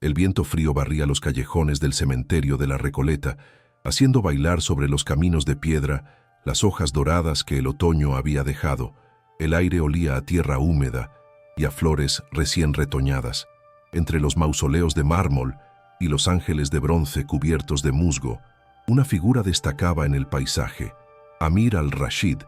El viento frío barría los callejones del cementerio de la Recoleta, haciendo bailar sobre los caminos de piedra las hojas doradas que el otoño había dejado. El aire olía a tierra húmeda y a flores recién retoñadas. Entre los mausoleos de mármol y los ángeles de bronce cubiertos de musgo, una figura destacaba en el paisaje. Amir al-Rashid,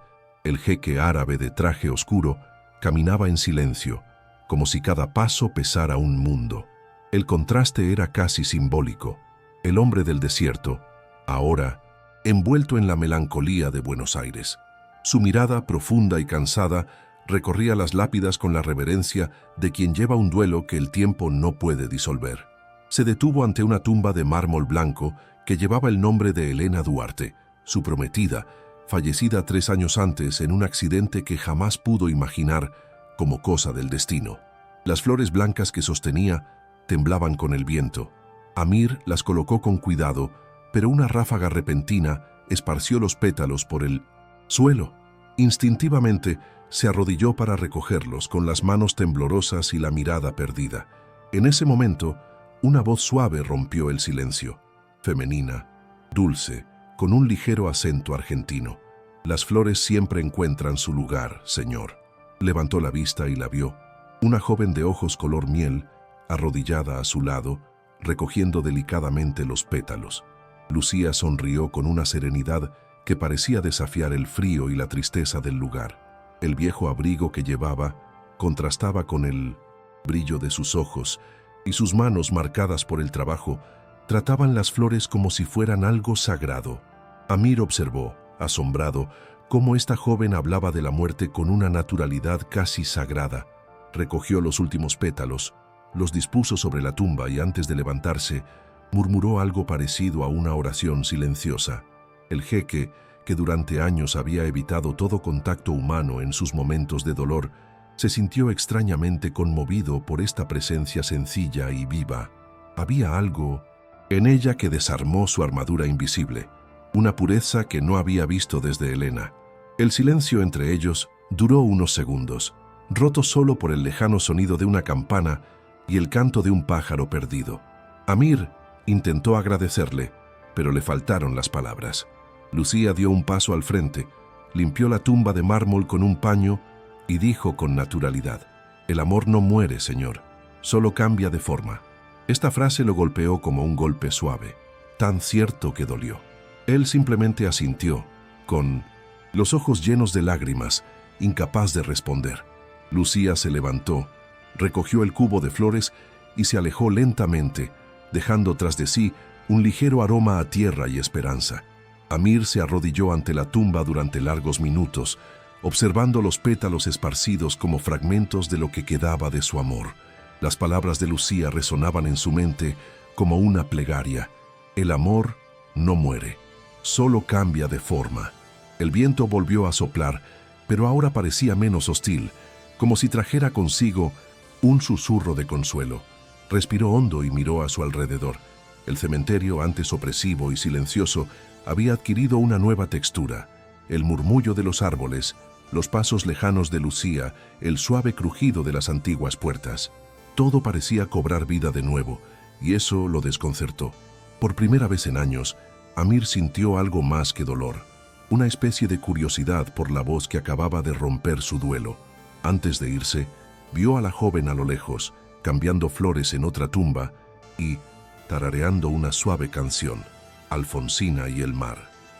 el jeque árabe de traje oscuro, caminaba en silencio, como si cada paso pesara un mundo. El contraste era casi simbólico. El hombre del desierto, ahora, envuelto en la melancolía de Buenos Aires. Su mirada, profunda y cansada, recorría las lápidas con la reverencia de quien lleva un duelo que el tiempo no puede disolver. Se detuvo ante una tumba de mármol blanco que llevaba el nombre de Elena Duarte, su prometida, fallecida 3 años antes en un accidente que jamás pudo imaginar como cosa del destino. Las flores blancas que sostenía temblaban con el viento. Amir las colocó con cuidado, pero una ráfaga repentina esparció los pétalos por el suelo. Instintivamente se arrodilló para recogerlos con las manos temblorosas y la mirada perdida. En ese momento, una voz suave rompió el silencio, femenina, dulce, con un ligero acento argentino. Las flores siempre encuentran su lugar, señor. Levantó la vista y la vio. Una joven de ojos color miel, arrodillada a su lado, recogiendo delicadamente los pétalos. Lucía sonrió con una serenidad que parecía desafiar el frío y la tristeza del lugar. El viejo abrigo que llevaba contrastaba con el brillo de sus ojos, y sus manos, marcadas por el trabajo, trataban las flores como si fueran algo sagrado. Amir observó, asombrado, cómo esta joven hablaba de la muerte con una naturalidad casi sagrada. Recogió los últimos pétalos, los dispuso sobre la tumba y antes de levantarse, murmuró algo parecido a una oración silenciosa. El jeque, que durante años había evitado todo contacto humano en sus momentos de dolor, se sintió extrañamente conmovido por esta presencia sencilla y viva. Había algo en ella que desarmó su armadura invisible, una pureza que no había visto desde Elena. El silencio entre ellos duró unos segundos, roto solo por el lejano sonido de una campana y el canto de un pájaro perdido. Amir intentó agradecerle, pero le faltaron las palabras. Lucía dio un paso al frente, limpió la tumba de mármol con un paño y dijo con naturalidad: «El amor no muere, señor, solo cambia de forma». Esta frase lo golpeó como un golpe suave, tan cierto que dolió. Él simplemente asintió, con los ojos llenos de lágrimas, incapaz de responder. Lucía se levantó, recogió el cubo de flores y se alejó lentamente, dejando tras de sí un ligero aroma a tierra y esperanza. Amir se arrodilló ante la tumba durante largos minutos, observando los pétalos esparcidos como fragmentos de lo que quedaba de su amor. Las palabras de Lucía resonaban en su mente como una plegaria. El amor no muere, solo cambia de forma. El viento volvió a soplar, pero ahora parecía menos hostil, como si trajera consigo un susurro de consuelo. Respiró hondo y miró a su alrededor. El cementerio, antes opresivo y silencioso, había adquirido una nueva textura. El murmullo de los árboles, los pasos lejanos de Lucía, el suave crujido de las antiguas puertas. Todo parecía cobrar vida de nuevo, y eso lo desconcertó. Por primera vez en años, Amir sintió algo más que dolor, una especie de curiosidad por la voz que acababa de romper su duelo. Antes de irse, vio a la joven a lo lejos, cambiando flores en otra tumba y tarareando una suave canción, Alfonsina y el mar.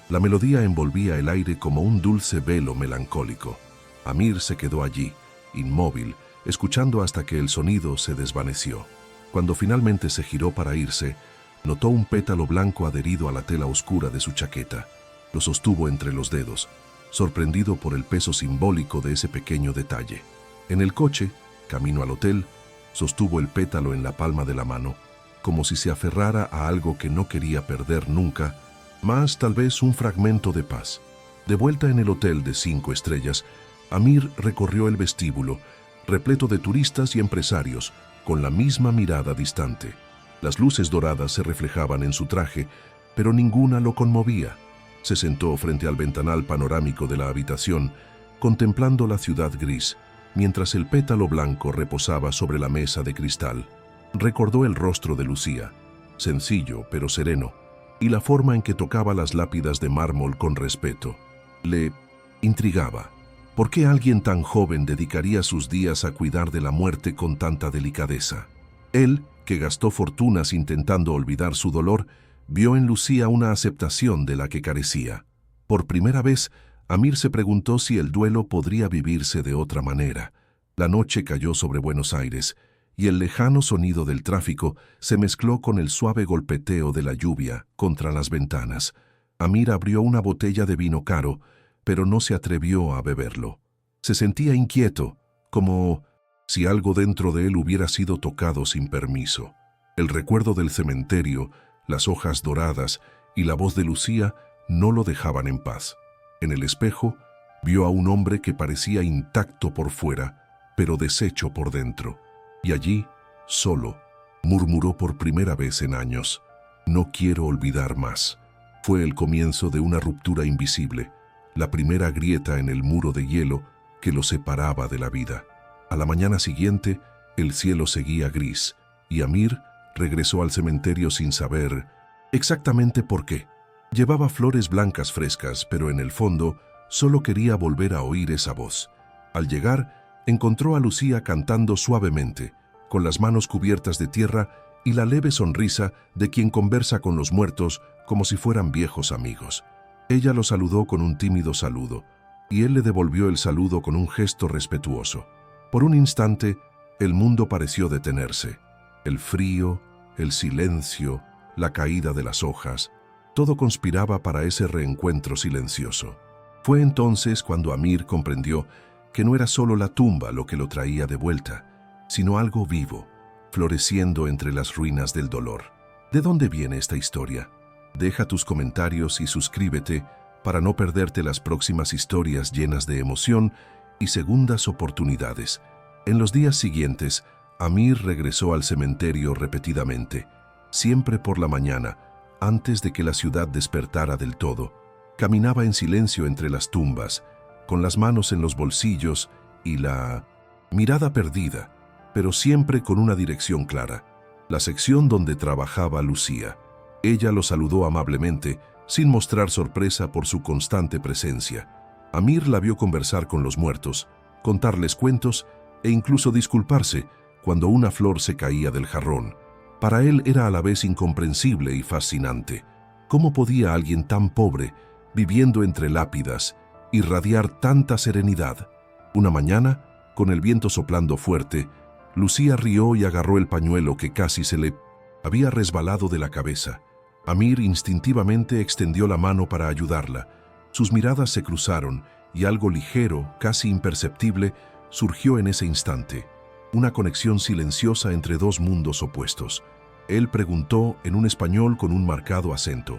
La melodía envolvía el aire como un dulce velo melancólico. Amir se quedó allí, inmóvil, escuchando hasta que el sonido se desvaneció. Cuando finalmente se giró para irse, notó un pétalo blanco adherido a la tela oscura de su chaqueta. Lo sostuvo entre los dedos, sorprendido por el peso simbólico de ese pequeño detalle. En el coche, camino al hotel, sostuvo el pétalo en la palma de la mano, como si se aferrara a algo que no quería perder nunca, más tal vez un fragmento de paz. De vuelta en el hotel de 5 estrellas, Amir recorrió el vestíbulo, repleto de turistas y empresarios, con la misma mirada distante. Las luces doradas se reflejaban en su traje, pero ninguna lo conmovía. Se sentó frente al ventanal panorámico de la habitación, contemplando la ciudad gris, mientras el pétalo blanco reposaba sobre la mesa de cristal. Recordó el rostro de Lucía, sencillo pero sereno, y la forma en que tocaba las lápidas de mármol con respeto. Le intrigaba. ¿Por qué alguien tan joven dedicaría sus días a cuidar de la muerte con tanta delicadeza? Él, que gastó fortunas intentando olvidar su dolor, vio en Lucía una aceptación de la que carecía. Por primera vez, Amir se preguntó si el duelo podría vivirse de otra manera. La noche cayó sobre Buenos Aires, y el lejano sonido del tráfico se mezcló con el suave golpeteo de la lluvia contra las ventanas. Amir abrió una botella de vino caro, pero no se atrevió a beberlo. Se sentía inquieto, como si algo dentro de él hubiera sido tocado sin permiso. El recuerdo del cementerio, las hojas doradas y la voz de Lucía no lo dejaban en paz. En el espejo, vio a un hombre que parecía intacto por fuera, pero deshecho por dentro. Y allí, solo, murmuró por primera vez en años: «No quiero olvidar más». Fue el comienzo de una ruptura invisible, la primera grieta en el muro de hielo que lo separaba de la vida. A la mañana siguiente, el cielo seguía gris, y Amir regresó al cementerio sin saber exactamente por qué. Llevaba flores blancas frescas, pero en el fondo solo quería volver a oír esa voz. Al llegar, encontró a Lucía cantando suavemente, con las manos cubiertas de tierra y la leve sonrisa de quien conversa con los muertos como si fueran viejos amigos. Ella lo saludó con un tímido saludo, y él le devolvió el saludo con un gesto respetuoso. Por un instante, el mundo pareció detenerse. El frío, el silencio, la caída de las hojas, todo conspiraba para ese reencuentro silencioso. Fue entonces cuando Amir comprendió que no era solo la tumba lo que lo traía de vuelta, sino algo vivo, floreciendo entre las ruinas del dolor. ¿De dónde viene esta historia? Deja tus comentarios y suscríbete para no perderte las próximas historias llenas de emoción y segundas oportunidades. En los días siguientes, Amir regresó al cementerio repetidamente, siempre por la mañana, antes de que la ciudad despertara del todo. Caminaba en silencio entre las tumbas, con las manos en los bolsillos y la mirada perdida, pero siempre con una dirección clara: la sección donde trabajaba Lucía. Ella lo saludó amablemente, sin mostrar sorpresa por su constante presencia. Amir la vio conversar con los muertos, contarles cuentos e incluso disculparse cuando una flor se caía del jarrón. Para él era a la vez incomprensible y fascinante. ¿Cómo podía alguien tan pobre, viviendo entre lápidas, irradiar tanta serenidad? Una mañana, con el viento soplando fuerte, Lucía rió y agarró el pañuelo que casi se le había resbalado de la cabeza. Amir instintivamente extendió la mano para ayudarla. Sus miradas se cruzaron y algo ligero, casi imperceptible, surgió en ese instante. Una conexión silenciosa entre dos mundos opuestos. Él preguntó en un español con un marcado acento: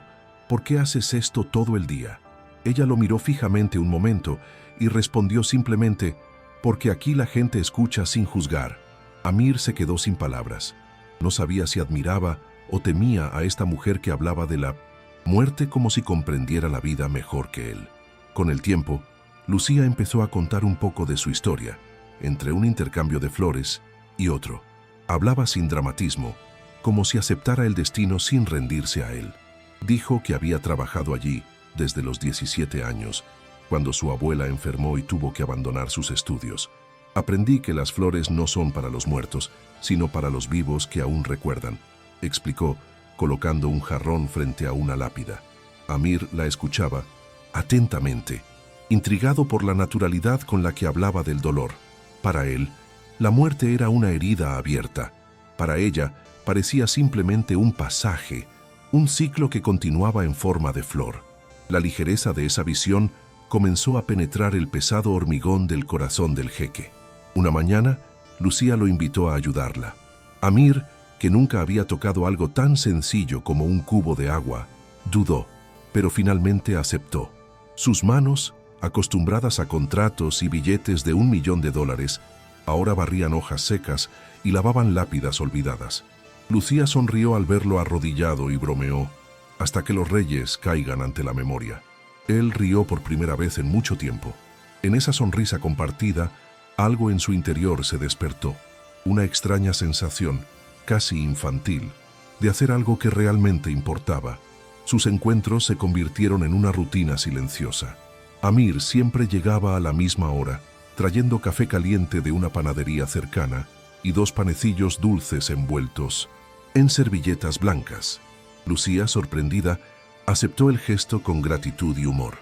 «¿Por qué haces esto todo el día?». Ella lo miró fijamente un momento y respondió simplemente: «Porque aquí la gente escucha sin juzgar». Amir se quedó sin palabras. No sabía si admiraba o temía a esta mujer que hablaba de la muerte como si comprendiera la vida mejor que él. Con el tiempo, Lucía empezó a contar un poco de su historia, entre un intercambio de flores y otro. Hablaba sin dramatismo, como si aceptara el destino sin rendirse a él. Dijo que había trabajado allí desde los 17 años, cuando su abuela enfermó y tuvo que abandonar sus estudios. «Aprendí que las flores no son para los muertos, sino para los vivos que aún recuerdan», explicó, colocando un jarrón frente a una lápida. Amir la escuchaba atentamente, intrigado por la naturalidad con la que hablaba del dolor. Para él, la muerte era una herida abierta. Para ella, parecía simplemente un pasaje, un ciclo que continuaba en forma de flor. La ligereza de esa visión comenzó a penetrar el pesado hormigón del corazón del jeque. Una mañana, Lucía lo invitó a ayudarla. Amir, que nunca había tocado algo tan sencillo como un cubo de agua, dudó, pero finalmente aceptó. Sus manos, acostumbradas a contratos y billetes de $1 millón, ahora barrían hojas secas y lavaban lápidas olvidadas. Lucía sonrió al verlo arrodillado y bromeó: «Hasta que los reyes caigan ante la memoria». Él rió por primera vez en mucho tiempo. En esa sonrisa compartida, algo en su interior se despertó, una extraña sensación, casi infantil, de hacer algo que realmente importaba. Sus encuentros se convirtieron en una rutina silenciosa. Amir siempre llegaba a la misma hora, trayendo café caliente de una panadería cercana y 2 panecillos dulces envueltos en servilletas blancas. Lucía, sorprendida, aceptó el gesto con gratitud y humor.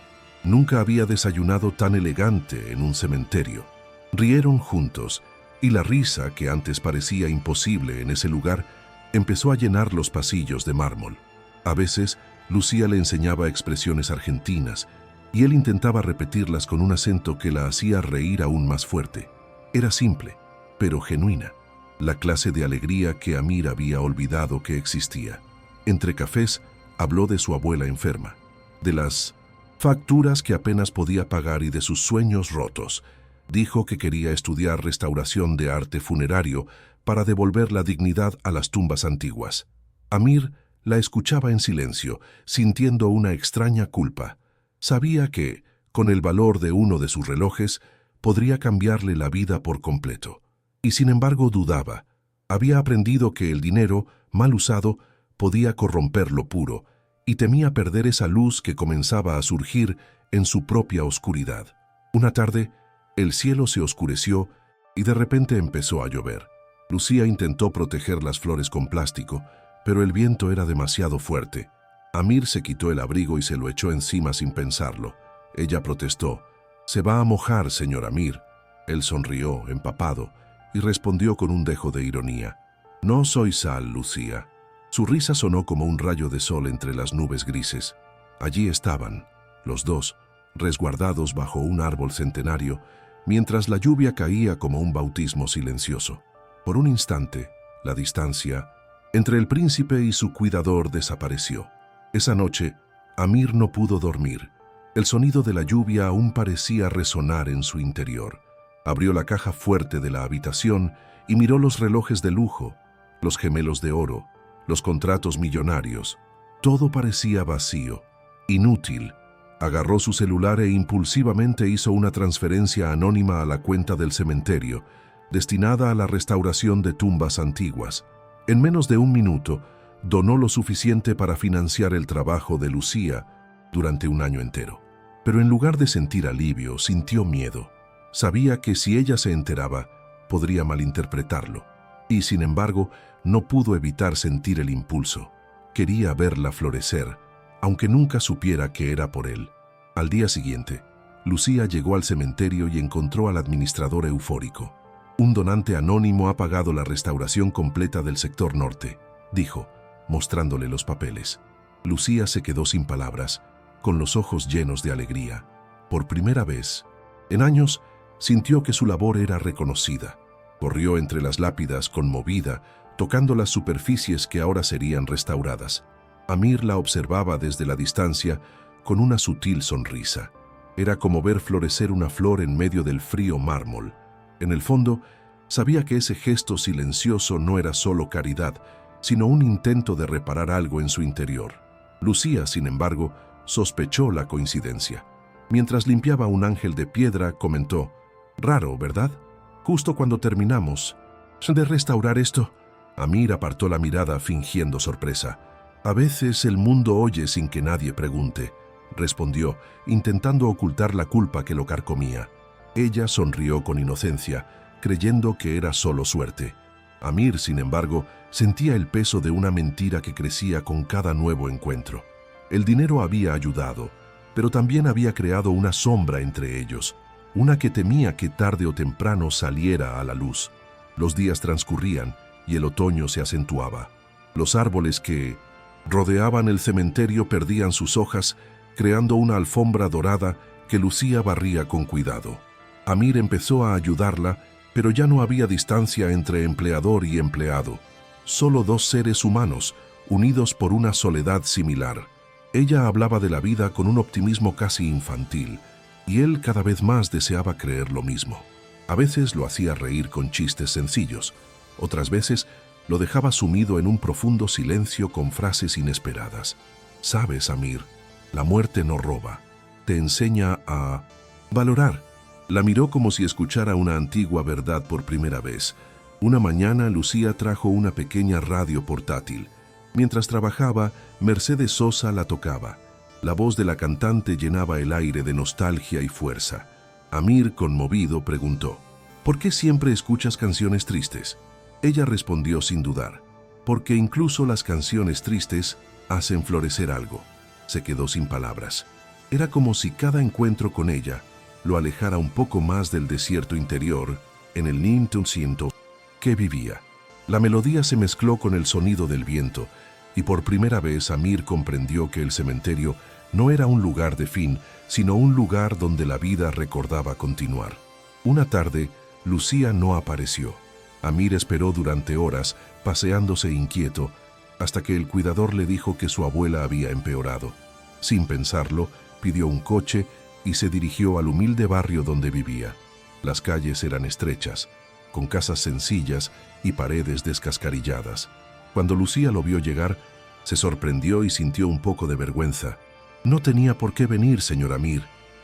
Nunca había desayunado tan elegante en un cementerio. Rieron juntos, y la risa, que antes parecía imposible en ese lugar, empezó a llenar los pasillos de mármol. A veces, Lucía le enseñaba expresiones argentinas, y él intentaba repetirlas con un acento que la hacía reír aún más fuerte. Era simple, pero genuina, la clase de alegría que Amir había olvidado que existía. Entre cafés, habló de su abuela enferma, de las facturas que apenas podía pagar y de sus sueños rotos. Dijo que quería estudiar restauración de arte funerario para devolver la dignidad a las tumbas antiguas. Amir la escuchaba en silencio, sintiendo una extraña culpa. Sabía que, con el valor de uno de sus relojes, podría cambiarle la vida por completo. Y sin embargo dudaba. Había aprendido que el dinero, mal usado, podía corromper lo puro, y temía perder esa luz que comenzaba a surgir en su propia oscuridad. Una tarde, el cielo se oscureció y de repente empezó a llover. Lucía intentó proteger las flores con plástico, pero el viento era demasiado fuerte. Amir se quitó el abrigo y se lo echó encima sin pensarlo. Ella protestó. «Se va a mojar, señor Amir». Él sonrió, empapado, y respondió con un dejo de ironía. «No soy sal, Lucía». Su risa sonó como un rayo de sol entre las nubes grises. Allí estaban, los dos, resguardados bajo un árbol centenario, mientras la lluvia caía como un bautismo silencioso. Por un instante, la distancia entre el príncipe y su cuidador desapareció. Esa noche, Amir no pudo dormir. El sonido de la lluvia aún parecía resonar en su interior. Abrió la caja fuerte de la habitación y miró los relojes de lujo, los gemelos de oro, los contratos millonarios. Todo parecía vacío, inútil. Agarró su celular e impulsivamente hizo una transferencia anónima a la cuenta del cementerio, destinada a la restauración de tumbas antiguas. En menos de un minuto, donó lo suficiente para financiar el trabajo de Lucía durante un año entero. Pero en lugar de sentir alivio, sintió miedo. Sabía que si ella se enteraba, podría malinterpretarlo. Y sin embargo, no pudo evitar sentir el impulso. Quería verla florecer, aunque nunca supiera que era por él. Al día siguiente, Lucía llegó al cementerio y encontró al administrador eufórico. «Un donante anónimo ha pagado la restauración completa del sector norte», dijo, mostrándole los papeles. Lucía se quedó sin palabras, con los ojos llenos de alegría. Por primera vez, en años, sintió que su labor era reconocida. Corrió entre las lápidas conmovida, tocando las superficies que ahora serían restauradas. Amir la observaba desde la distancia con una sutil sonrisa. Era como ver florecer una flor en medio del frío mármol. En el fondo, sabía que ese gesto silencioso no era solo caridad, sino un intento de reparar algo en su interior. Lucía, sin embargo, sospechó la coincidencia. Mientras limpiaba un ángel de piedra, comentó: «Raro, ¿verdad? Justo cuando terminamos de restaurar esto». Amir apartó la mirada fingiendo sorpresa. «A veces el mundo oye sin que nadie pregunte», respondió, intentando ocultar la culpa que lo carcomía. Ella sonrió con inocencia, creyendo que era solo suerte. Amir, sin embargo, sentía el peso de una mentira que crecía con cada nuevo encuentro. El dinero había ayudado, pero también había creado una sombra entre ellos, una que temía que tarde o temprano saliera a la luz. Los días transcurrían y el otoño se acentuaba. Los árboles que rodeaban el cementerio perdían sus hojas, creando una alfombra dorada que Lucía barría con cuidado. Amir empezó a ayudarla, pero ya no había distancia entre empleador y empleado. Solo dos seres humanos, unidos por una soledad similar. Ella hablaba de la vida con un optimismo casi infantil, y él cada vez más deseaba creer lo mismo. A veces lo hacía reír con chistes sencillos, otras veces lo dejaba sumido en un profundo silencio con frases inesperadas. «Sabes, Amir, la muerte no roba, te enseña a valorar». La miró como si escuchara una antigua verdad por primera vez, Una mañana, Lucía trajo una pequeña radio portátil. Mientras trabajaba, Mercedes Sosa la tocaba. La voz de la cantante llenaba el aire de nostalgia y fuerza. Amir, conmovido, preguntó: ¿por qué siempre escuchas canciones tristes? Ella respondió sin dudar: porque incluso las canciones tristes hacen florecer algo. Se quedó sin palabras. Era como si cada encuentro con ella lo alejara un poco más del desierto interior en el Nintunciento que vivía. La melodía se mezcló con el sonido del viento, y por primera vez Amir comprendió que el cementerio no era un lugar de fin, sino un lugar donde la vida recordaba continuar. Una tarde, Lucía no apareció. Amir esperó durante horas, paseándose inquieto, hasta que el cuidador le dijo que su abuela había empeorado. Sin pensarlo, pidió un coche y se dirigió al humilde barrio donde vivía. Las calles eran estrechas, con casas sencillas y paredes descascarilladas. Cuando Lucía lo vio llegar, se sorprendió y sintió un poco de vergüenza. «No tenía por qué venir, señor Amir».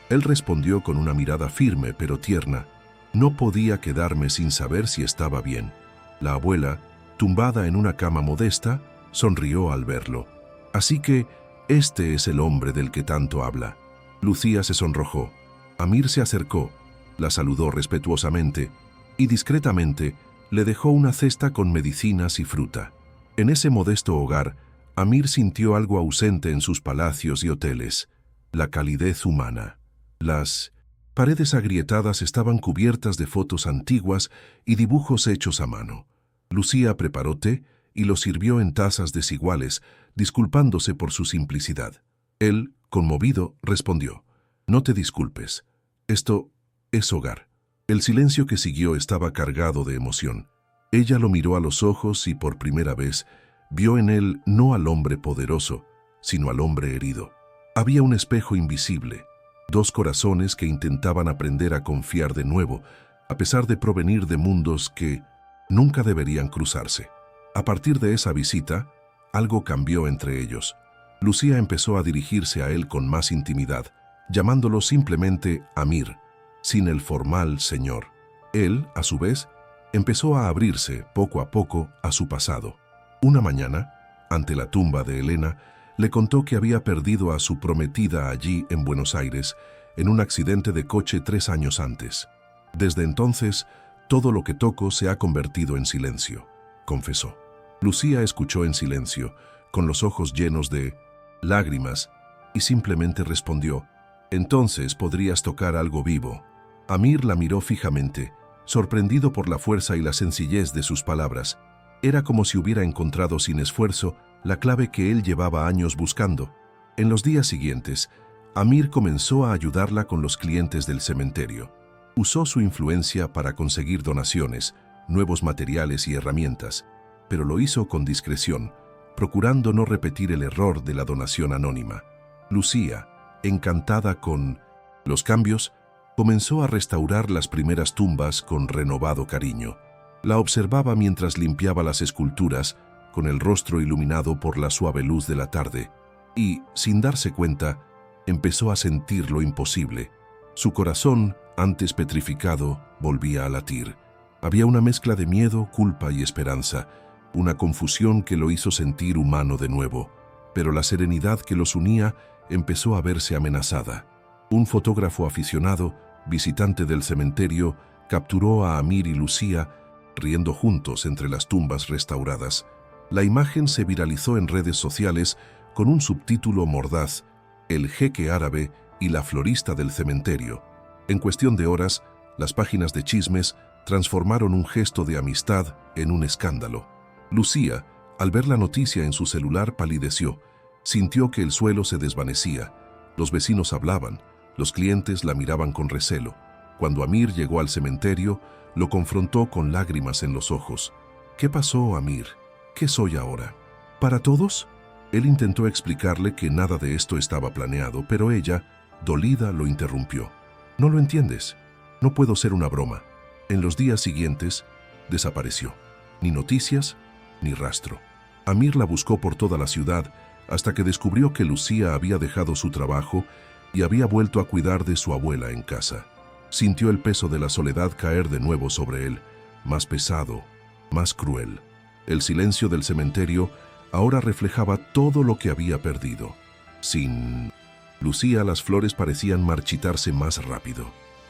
Él respondió con una mirada firme pero tierna: «No podía quedarme sin saber si estaba bien». La abuela, tumbada en una cama modesta, sonrió al verlo. «Así que este es el hombre del que tanto habla». Lucía se sonrojó. Amir se acercó, la saludó respetuosamente y discretamente le dejó una cesta con medicinas y fruta. En ese modesto hogar, Amir sintió algo ausente en sus palacios y hoteles: la calidez humana. Las paredes agrietadas estaban cubiertas de fotos antiguas y dibujos hechos a mano. Lucía preparó té y lo sirvió en tazas desiguales, disculpándose por su simplicidad. Él, conmovido, respondió: «No te disculpes. Esto es hogar». El silencio que siguió estaba cargado de emoción. Ella lo miró a los ojos y por primera vez vio en él no al hombre poderoso, sino al hombre herido. Había un espejo invisible, dos corazones que intentaban aprender a confiar de nuevo, a pesar de provenir de mundos que nunca deberían cruzarse. A partir de esa visita, algo cambió entre ellos. Lucía empezó a dirigirse a él con más intimidad, llamándolo simplemente Amir, sin el formal señor. Él, a su vez, empezó a abrirse poco a poco a su pasado. Una mañana, ante la tumba de Elena, le contó que había perdido a su prometida allí en Buenos Aires, en un accidente de coche 3 años antes. Desde entonces, todo lo que toco se ha convertido en silencio, confesó. Lucía escuchó en silencio, con los ojos llenos de lágrimas, y simplemente respondió: «Entonces podrías tocar algo vivo». Amir la miró fijamente, sorprendido por la fuerza y la sencillez de sus palabras. Era como si hubiera encontrado sin esfuerzo la clave que él llevaba años buscando. En los días siguientes, Amir comenzó a ayudarla con los clientes del cementerio. Usó su influencia para conseguir donaciones, nuevos materiales y herramientas, pero lo hizo con discreción, procurando no repetir el error de la donación anónima. Lucía, encantada con los cambios, comenzó a restaurar las primeras tumbas con renovado cariño. La observaba mientras limpiaba las esculturas, con el rostro iluminado por la suave luz de la tarde, y, sin darse cuenta, empezó a sentir lo imposible. Su corazón, antes petrificado, volvía a latir. Había una mezcla de miedo, culpa y esperanza, una confusión que lo hizo sentir humano de nuevo, pero la serenidad que los unía empezó a verse amenazada. Un fotógrafo aficionado, visitante del cementerio, capturó a Amir y Lucía riendo juntos entre las tumbas restauradas. La imagen se viralizó en redes sociales con un subtítulo mordaz: «El jeque árabe y la florista del cementerio». En cuestión de horas, las páginas de chismes transformaron un gesto de amistad en un escándalo. Lucía, al ver la noticia en su celular, palideció. Sintió que el suelo se desvanecía. Los vecinos hablaban, los clientes la miraban con recelo. Cuando Amir llegó al cementerio, lo confrontó con lágrimas en los ojos. «¿Qué pasó, Amir? ¿Qué soy ahora? ¿Para todos?». Él intentó explicarle que nada de esto estaba planeado, pero ella, dolida, lo interrumpió. «No lo entiendes. No puedo ser una broma». En los días siguientes, desapareció. Ni noticias, ni rastro. Amir la buscó por toda la ciudad hasta que descubrió que Lucía había dejado su trabajo y había vuelto a cuidar de su abuela en casa. Sintió el peso de la soledad caer de nuevo sobre él, más pesado, más cruel. El silencio del cementerio ahora reflejaba todo lo que había perdido. Sin Lucía, las flores parecían marchitarse más rápido.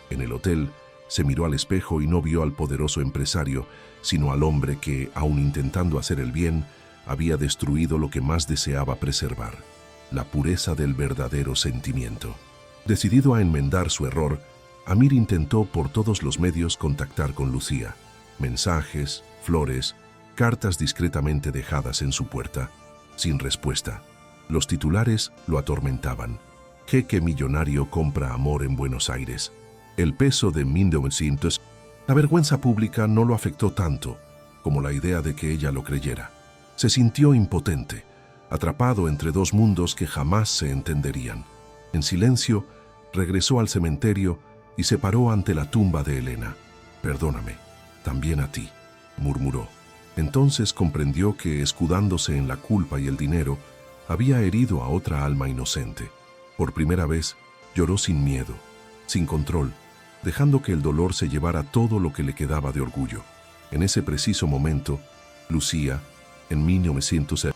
En el hotel, se miró al espejo y no vio al poderoso empresario, sino al hombre que, aun intentando hacer el bien, había destruido lo que más deseaba preservar: la pureza del verdadero sentimiento. Decidido a enmendar su error, Amir intentó por todos los medios contactar con Lucía. Mensajes, flores, cartas discretamente dejadas en su puerta, sin respuesta. Los titulares lo atormentaban. Jeque millonario compra amor en Buenos Aires. El peso de 1900. La vergüenza pública no lo afectó tanto como la idea de que ella lo creyera. Se sintió impotente, atrapado entre dos mundos que jamás se entenderían. En silencio, regresó al cementerio y se paró ante la tumba de Elena. «Perdóname, también a ti», murmuró. Entonces comprendió que, escudándose en la culpa y el dinero, había herido a otra alma inocente. Por primera vez, lloró sin miedo, sin control, dejando que el dolor se llevara todo lo que le quedaba de orgullo. En ese preciso momento, Lucía, en 1900,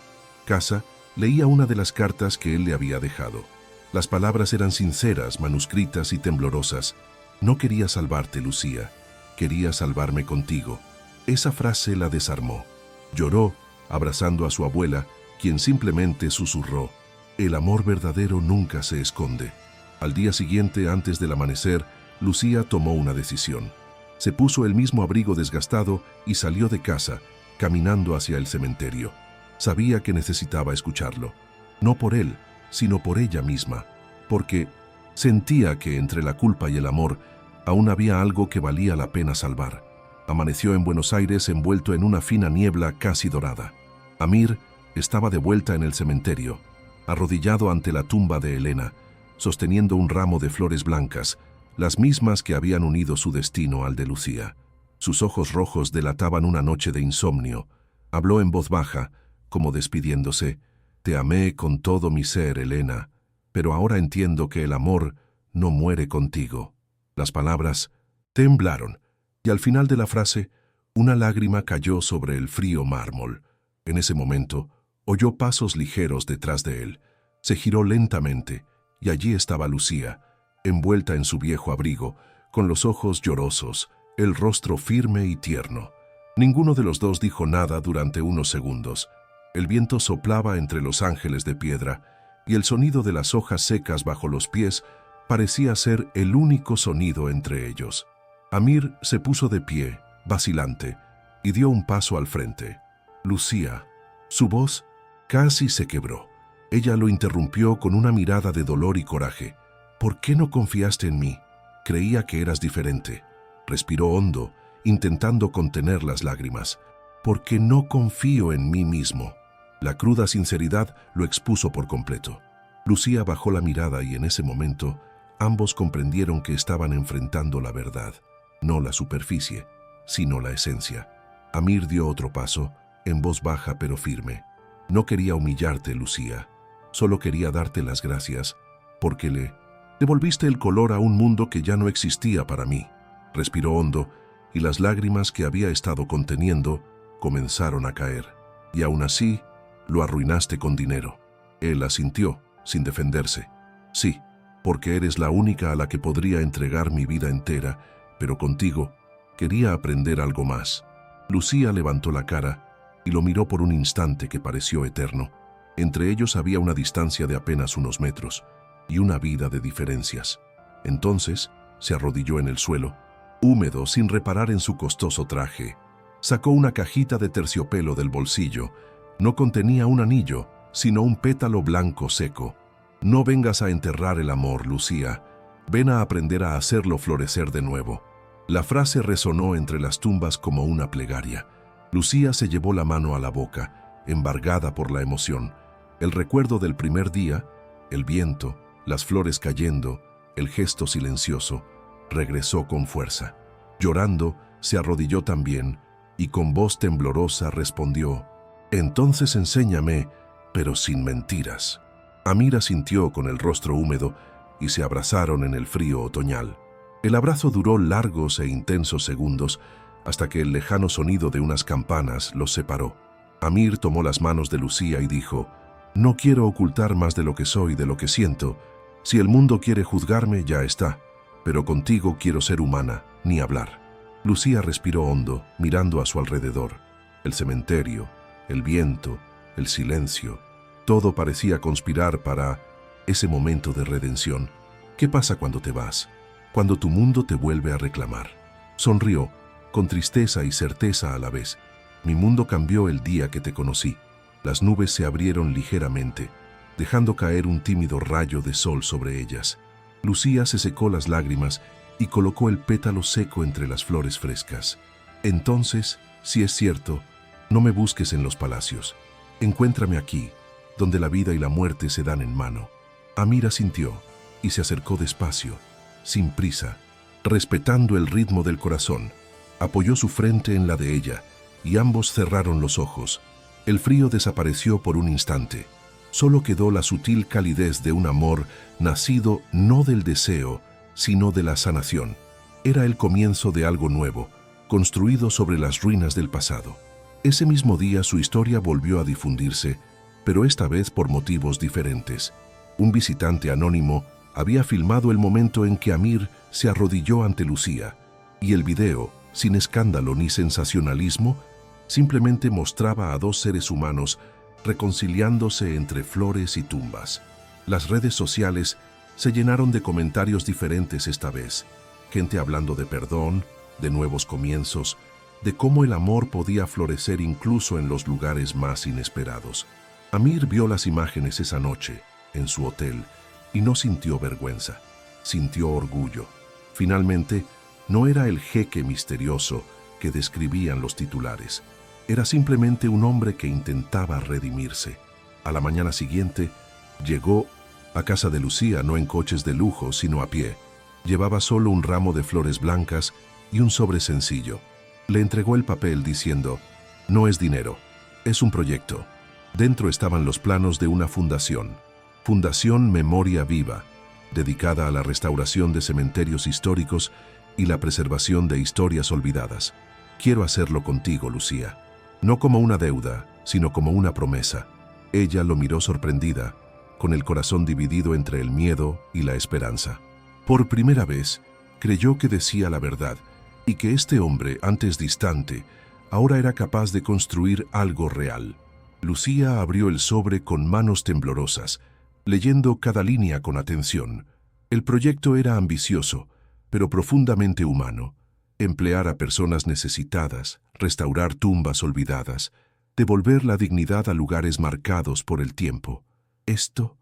casa, leía una de las cartas que él le había dejado. Las palabras eran sinceras, manuscritas y temblorosas. «No quería salvarte, Lucía. Quería salvarme contigo». Esa frase la desarmó. Lloró, abrazando a su abuela, quien simplemente susurró: «El amor verdadero nunca se esconde». Al día siguiente, antes del amanecer, Lucía tomó una decisión. Se puso el mismo abrigo desgastado y salió de casa, caminando hacia el cementerio. Sabía que necesitaba escucharlo. No por él, sino por ella misma. Porque sentía que entre la culpa y el amor aún había algo que valía la pena salvar. Amaneció en Buenos Aires envuelto en una fina niebla casi dorada. Amir estaba de vuelta en el cementerio, arrodillado ante la tumba de Elena, sosteniendo un ramo de flores blancas, las mismas que habían unido su destino al de Lucía. Sus ojos rojos delataban una noche de insomnio. Habló en voz baja, como despidiéndose: «Te amé con todo mi ser, Elena, pero ahora entiendo que el amor no muere contigo». Las palabras temblaron, y al final de la frase, una lágrima cayó sobre el frío mármol. En ese momento, oyó pasos ligeros detrás de él. Se giró lentamente, y allí estaba Lucía, envuelta en su viejo abrigo, con los ojos llorosos, el rostro firme y tierno. Ninguno de los dos dijo nada durante unos segundos. El viento soplaba entre los ángeles de piedra, y el sonido de las hojas secas bajo los pies parecía ser el único sonido entre ellos. Amir se puso de pie, vacilante, y dio un paso al frente. «Lucía». Su voz casi se quebró. Ella lo interrumpió con una mirada de dolor y coraje. «¿Por qué no confiaste en mí? Creía que eras diferente». Respiró hondo, intentando contener las lágrimas. «Porque no confío en mí mismo». La cruda sinceridad lo expuso por completo. Lucía bajó la mirada y en ese momento ambos comprendieron que estaban enfrentando la verdad, no la superficie, sino la esencia. Amir dio otro paso, en voz baja pero firme. «No quería humillarte, Lucía. Solo quería darte las gracias, porque le devolviste el color a un mundo que ya no existía para mí». Respiró hondo, y las lágrimas que había estado conteniendo comenzaron a caer. «Y aún así, lo arruinaste con dinero». Él asintió, sin defenderse. «Sí, porque eres la única a la que podría entregar mi vida entera, pero contigo quería aprender algo más». Lucía levantó la cara y lo miró por un instante que pareció eterno. Entre ellos había una distancia de apenas unos metros y una vida de diferencias. Entonces se arrodilló en el suelo, húmedo, sin reparar en su costoso traje. Sacó una cajita de terciopelo del bolsillo. No contenía un anillo, sino un pétalo blanco seco. «No vengas a enterrar el amor, Lucía. Ven a aprender a hacerlo florecer de nuevo». La frase resonó entre las tumbas como una plegaria. Lucía se llevó la mano a la boca, embargada por la emoción. El recuerdo del primer día, el viento, las flores cayendo, el gesto silencioso, regresó con fuerza. Llorando, se arrodilló también y con voz temblorosa respondió: «Entonces enséñame, pero sin mentiras». Amir asintió con el rostro húmedo y se abrazaron en el frío otoñal. El abrazo duró largos e intensos segundos hasta que el lejano sonido de unas campanas los separó. Amir tomó las manos de Lucía y dijo: «No quiero ocultar más de lo que soy, de lo que siento. Si el mundo quiere juzgarme, ya está. Pero contigo quiero ser humana, ni hablar». Lucía respiró hondo, mirando a su alrededor. El cementerio, el viento, el silencio, todo parecía conspirar para ese momento de redención. ¿Qué pasa cuando te vas? Cuando tu mundo te vuelve a reclamar. Sonrió, con tristeza y certeza a la vez. «Mi mundo cambió el día que te conocí». Las nubes se abrieron ligeramente, dejando caer un tímido rayo de sol sobre ellas. Lucía se secó las lágrimas y colocó el pétalo seco entre las flores frescas. «Entonces, si es cierto, no me busques en los palacios. Encuéntrame aquí, donde la vida y la muerte se dan en mano». Amir asintió y se acercó despacio, sin prisa, respetando el ritmo del corazón. Apoyó su frente en la de ella y ambos cerraron los ojos. El frío desapareció por un instante. Solo quedó la sutil calidez de un amor nacido no del deseo, sino de la sanación. Era el comienzo de algo nuevo, construido sobre las ruinas del pasado. Ese mismo día su historia volvió a difundirse, pero esta vez por motivos diferentes. Un visitante anónimo había filmado el momento en que Amir se arrodilló ante Lucía, y el video, sin escándalo ni sensacionalismo, simplemente mostraba a dos seres humanos reconciliándose entre flores y tumbas. Las redes sociales se llenaron de comentarios diferentes esta vez. Gente hablando de perdón, de nuevos comienzos, de cómo el amor podía florecer incluso en los lugares más inesperados. Amir vio las imágenes esa noche, en su hotel, y no sintió vergüenza, sintió orgullo. Finalmente, no era el jeque misterioso que describían los titulares. Era simplemente un hombre que intentaba redimirse. A la mañana siguiente, llegó a casa de Lucía no en coches de lujo, sino a pie. Llevaba solo un ramo de flores blancas y un sobre sencillo. Le entregó el papel diciendo: «No es dinero, es un proyecto». Dentro estaban los planos de una fundación, Fundación Memoria Viva, dedicada a la restauración de cementerios históricos y la preservación de historias olvidadas. «Quiero hacerlo contigo, Lucía. No como una deuda, sino como una promesa». Ella lo miró sorprendida, con el corazón dividido entre el miedo y la esperanza. Por primera vez, creyó que decía la verdad y que este hombre, antes distante, ahora era capaz de construir algo real. Lucía abrió el sobre con manos temblorosas, leyendo cada línea con atención. El proyecto era ambicioso, pero profundamente humano. Emplear a personas necesitadas, restaurar tumbas olvidadas, devolver la dignidad a lugares marcados por el tiempo. Esto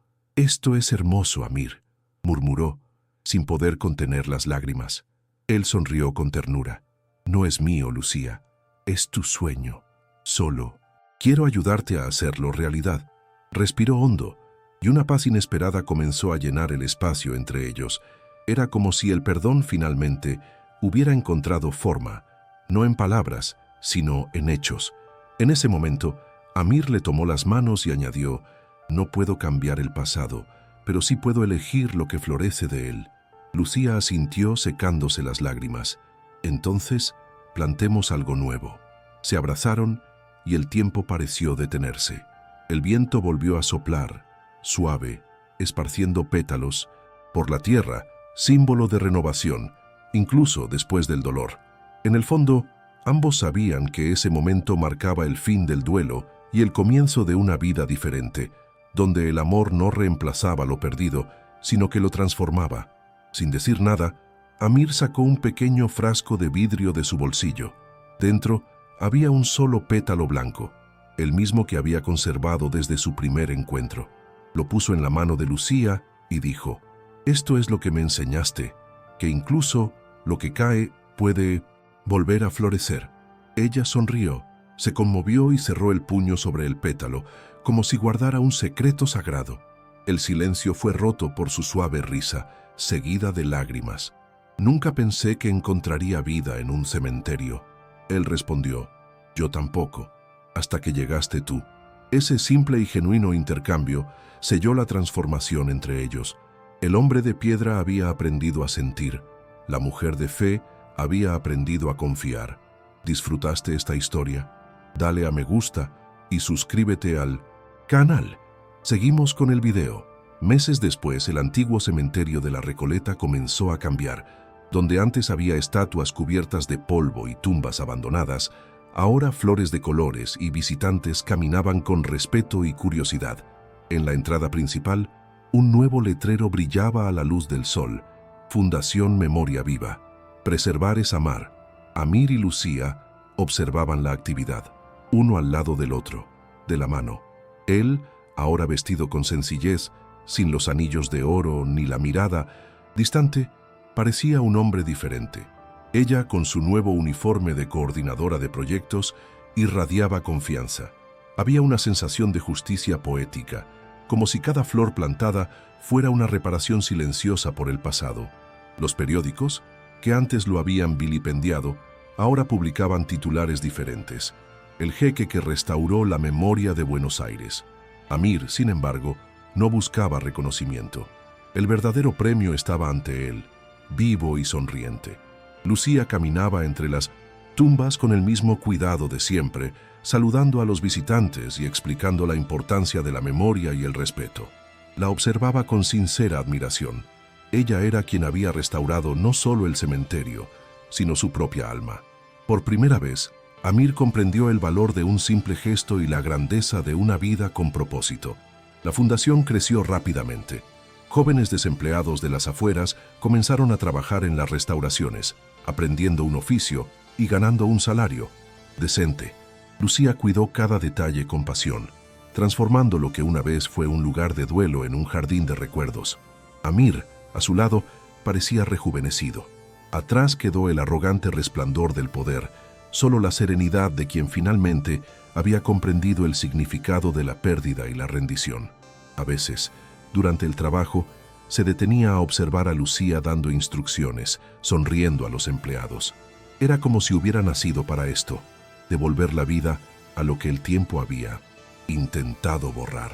es hermoso, Amir», murmuró, sin poder contener las lágrimas. Él sonrió con ternura. «No es mío, Lucía, es tu sueño. Solo quiero ayudarte a hacerlo realidad». Respiró hondo, y una paz inesperada comenzó a llenar el espacio entre ellos. Era como si el perdón finalmente hubiera encontrado forma, no en palabras, sino en hechos. En ese momento, Amir le tomó las manos y añadió: «No puedo cambiar el pasado, pero sí puedo elegir lo que florece de él». Lucía asintió secándose las lágrimas. «Entonces, plantemos algo nuevo». Se abrazaron y el tiempo pareció detenerse. El viento volvió a soplar, suave, esparciendo pétalos por la tierra, símbolo de renovación, incluso después del dolor. En el fondo, ambos sabían que ese momento marcaba el fin del duelo y el comienzo de una vida diferente, donde el amor no reemplazaba lo perdido, sino que lo transformaba. Sin decir nada, Amir sacó un pequeño frasco de vidrio de su bolsillo. Dentro había un solo pétalo blanco, el mismo que había conservado desde su primer encuentro. Lo puso en la mano de Lucía y dijo: «Esto es lo que me enseñaste, que incluso lo que cae puede volver a florecer». Ella sonrió, se conmovió y cerró el puño sobre el pétalo, como si guardara un secreto sagrado. El silencio fue roto por su suave risa, seguida de lágrimas. «Nunca pensé que encontraría vida en un cementerio». Él respondió: «Yo tampoco, hasta que llegaste tú». Ese simple y genuino intercambio selló la transformación entre ellos. El hombre de piedra había aprendido a sentir, la mujer de fe había aprendido a confiar. ¿Disfrutaste esta historia? Dale a me gusta y suscríbete al canal. Seguimos con el video. Meses después, el antiguo cementerio de la Recoleta comenzó a cambiar. Donde antes había estatuas cubiertas de polvo y tumbas abandonadas, ahora flores de colores y visitantes caminaban con respeto y curiosidad. En la entrada principal, un nuevo letrero brillaba a la luz del sol. Fundación Memoria Viva. Preservar es amar. Amir y Lucía observaban la actividad, uno al lado del otro, de la mano. Él, ahora vestido con sencillez, sin los anillos de oro ni la mirada, distante, parecía un hombre diferente. Ella, con su nuevo uniforme de coordinadora de proyectos, irradiaba confianza. Había una sensación de justicia poética, como si cada flor plantada fuera una reparación silenciosa por el pasado. Los periódicos, que antes lo habían vilipendiado, ahora publicaban titulares diferentes. El jeque que restauró la memoria de Buenos Aires. Amir, sin embargo, no buscaba reconocimiento. El verdadero premio estaba ante él, vivo y sonriente. Lucía caminaba entre las tumbas con el mismo cuidado de siempre, saludando a los visitantes y explicando la importancia de la memoria y el respeto. La observaba con sincera admiración. Ella era quien había restaurado no solo el cementerio, sino su propia alma. Por primera vez, Amir comprendió el valor de un simple gesto y la grandeza de una vida con propósito. La fundación creció rápidamente. Jóvenes desempleados de las afueras comenzaron a trabajar en las restauraciones, aprendiendo un oficio y ganando un salario decente. Lucía cuidó cada detalle con pasión, transformando lo que una vez fue un lugar de duelo en un jardín de recuerdos. Amir, a su lado, parecía rejuvenecido. Atrás quedó el arrogante resplandor del poder, solo la serenidad de quien finalmente había comprendido el significado de la pérdida y la rendición. A veces, durante el trabajo, se detenía a observar a Lucía dando instrucciones, sonriendo a los empleados. Era como si hubiera nacido para esto, devolver la vida a lo que el tiempo había intentado borrar.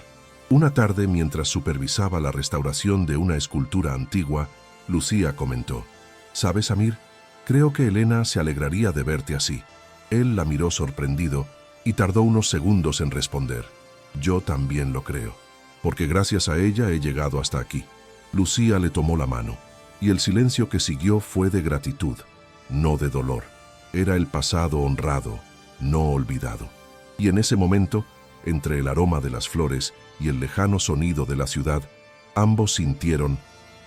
Una tarde, mientras supervisaba la restauración de una escultura antigua, Lucía comentó: «¿Sabes, Amir? Creo que Elena se alegraría de verte así». Él la miró sorprendido y tardó unos segundos en responder: «Yo también lo creo, porque gracias a ella he llegado hasta aquí». Lucía le tomó la mano, y el silencio que siguió fue de gratitud, no de dolor. Era el pasado honrado, no olvidado. Y en ese momento, entre el aroma de las flores y el lejano sonido de la ciudad, ambos sintieron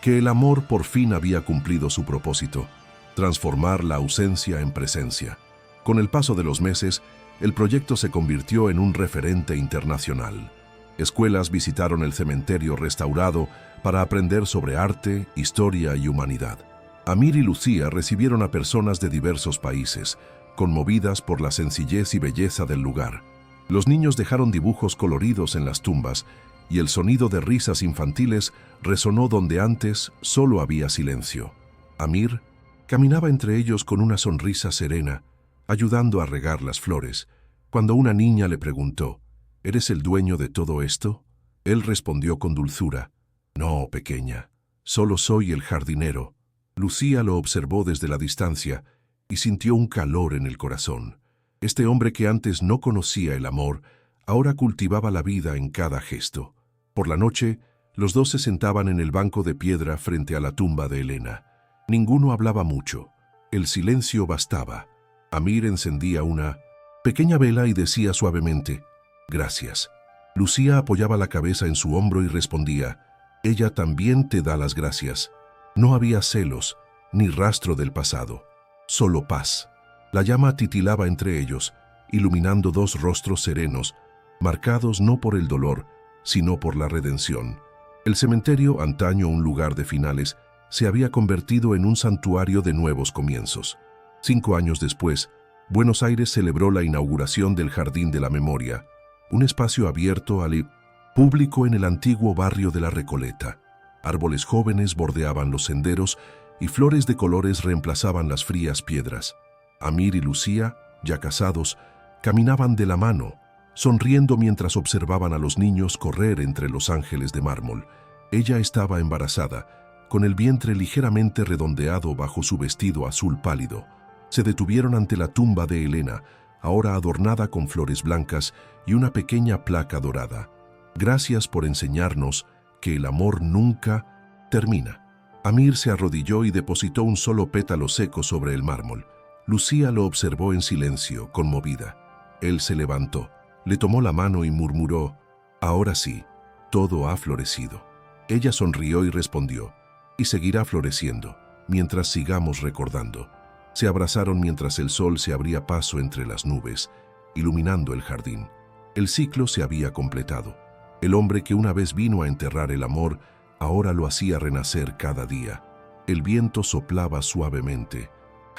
que el amor por fin había cumplido su propósito: transformar la ausencia en presencia. Con el paso de los meses, el proyecto se convirtió en un referente internacional. Escuelas visitaron el cementerio restaurado para aprender sobre arte, historia y humanidad. Amir y Lucía recibieron a personas de diversos países, conmovidas por la sencillez y belleza del lugar. Los niños dejaron dibujos coloridos en las tumbas y el sonido de risas infantiles resonó donde antes solo había silencio. Amir caminaba entre ellos con una sonrisa serena, ayudando a regar las flores, cuando una niña le preguntó: «¿Eres el dueño de todo esto?». Él respondió con dulzura: «No, pequeña, solo soy el jardinero». Lucía lo observó desde la distancia y sintió un calor en el corazón. Este hombre que antes no conocía el amor, ahora cultivaba la vida en cada gesto. Por la noche, los dos se sentaban en el banco de piedra frente a la tumba de Elena. Ninguno hablaba mucho. El silencio bastaba. Amir encendía una pequeña vela y decía suavemente: «Gracias». Lucía apoyaba la cabeza en su hombro y respondía: «Ella también te da las gracias». No había celos, ni rastro del pasado, solo paz. La llama titilaba entre ellos, iluminando dos rostros serenos, marcados no por el dolor, sino por la redención. El cementerio, antaño un lugar de finales, se había convertido en un santuario de nuevos comienzos. 5 años después, Buenos Aires celebró la inauguración del Jardín de la Memoria, un espacio abierto al público en el antiguo barrio de la Recoleta. Árboles jóvenes bordeaban los senderos y flores de colores reemplazaban las frías piedras. Amir y Lucía, ya casados, caminaban de la mano, sonriendo mientras observaban a los niños correr entre los ángeles de mármol. Ella estaba embarazada, con el vientre ligeramente redondeado bajo su vestido azul pálido. Se detuvieron ante la tumba de Helena, ahora adornada con flores blancas y una pequeña placa dorada. Gracias por enseñarnos que el amor nunca termina. Amir se arrodilló y depositó un solo pétalo seco sobre el mármol. Lucía lo observó en silencio, conmovida. Él se levantó, le tomó la mano y murmuró: «Ahora sí, todo ha florecido». Ella sonrió y respondió: «Y seguirá floreciendo, mientras sigamos recordando». Se abrazaron mientras el sol se abría paso entre las nubes, iluminando el jardín. El ciclo se había completado. El hombre que una vez vino a enterrar el amor, ahora lo hacía renacer cada día. El viento soplaba suavemente,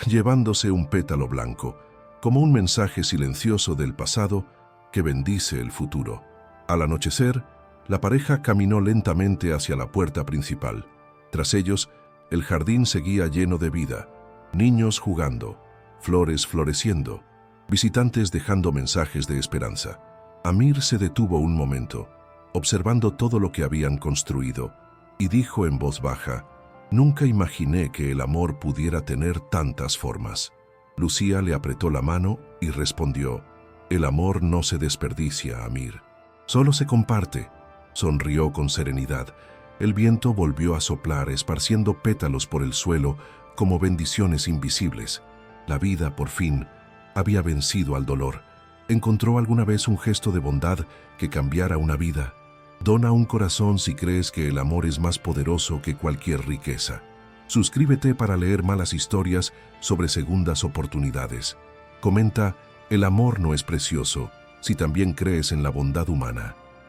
llevándose un pétalo blanco, como un mensaje silencioso del pasado que bendice el futuro. Al anochecer, la pareja caminó lentamente hacia la puerta principal. Tras ellos, el jardín seguía lleno de vida. Niños jugando, flores floreciendo, visitantes dejando mensajes de esperanza. Amir se detuvo un momento, observando todo lo que habían construido, y dijo en voz baja: «Nunca imaginé que el amor pudiera tener tantas formas». Lucía le apretó la mano y respondió: «El amor no se desperdicia, Amir. Solo se comparte». Sonrió con serenidad. El viento volvió a soplar, esparciendo pétalos por el suelo como bendiciones invisibles. La vida, por fin, había vencido al dolor. ¿Encontró alguna vez un gesto de bondad que cambiara una vida? Dona un corazón si crees que el amor es más poderoso que cualquier riqueza. Suscríbete para leer malas historias sobre segundas oportunidades. Comenta: «El amor no es precioso si también crees en la bondad humana».